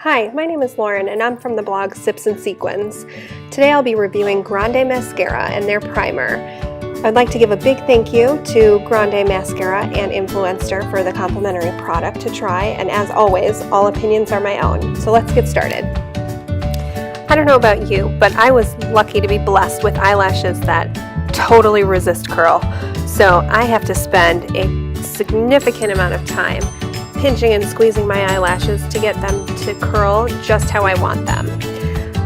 Hi, my name is Lauren and I'm from the blog Sips and Sequins. Today I'll be reviewing Grande Mascara and their primer. I'd like to give a big thank you to Grande Mascara and Influencer for the complimentary product to try, and as always, all opinions are my own. So let's get started. I don't know about you, but I was lucky to be blessed with eyelashes that totally resist curl. So I have to spend a significant amount of time pinching and squeezing my eyelashes to get them to curl just how I want them.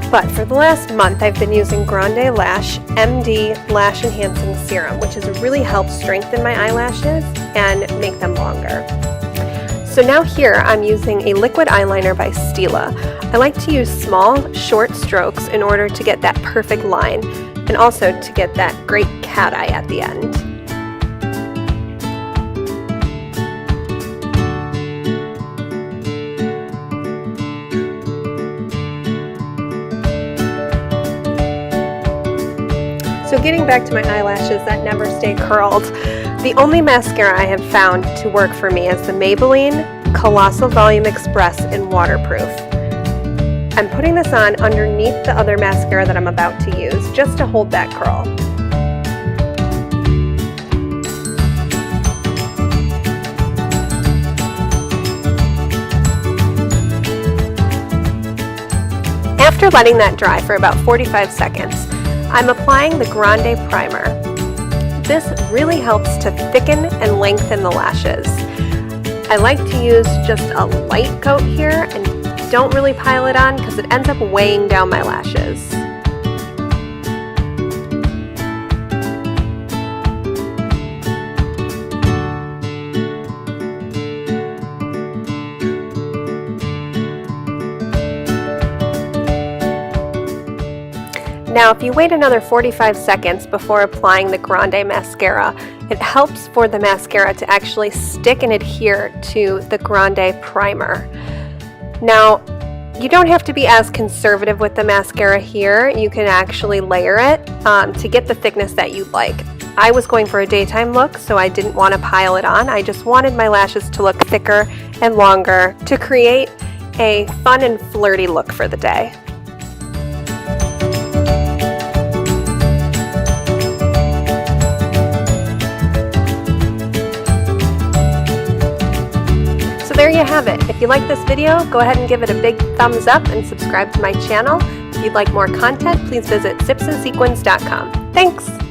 But for the last month, I've been using Grande Lash MD Lash Enhancing Serum, which has really helped strengthen my eyelashes and make them longer. So now here I'm using a liquid eyeliner by Stila. I like to use small, short strokes in order to get that perfect line and also to get that great cat eye at the end. So getting back to my eyelashes that never stay curled, the only mascara I have found to work for me is the Maybelline Colossal Volume Express in Waterproof. I'm putting this on underneath the other mascara that I'm about to use, just to hold that curl. After letting that dry for about 45 seconds, I'm applying the Grande Primer. This really helps to thicken and lengthen the lashes. I like to use just a light coat here and don't really pile it on because it ends up weighing down my lashes. Now, if you wait another 45 seconds before applying the Grande Mascara, it helps for the mascara to actually stick and adhere to the Grande Primer. Now, you don't have to be as conservative with the mascara here. You can actually layer it to get the thickness that you like. I was going for a daytime look, so I didn't want to pile it on. I just wanted my lashes to look thicker and longer to create a fun and flirty look for the day. There you have it. If you like this video, go ahead and give it a big thumbs up and subscribe to my channel. If you'd like more content, please visit sipsandsequins.com. Thanks!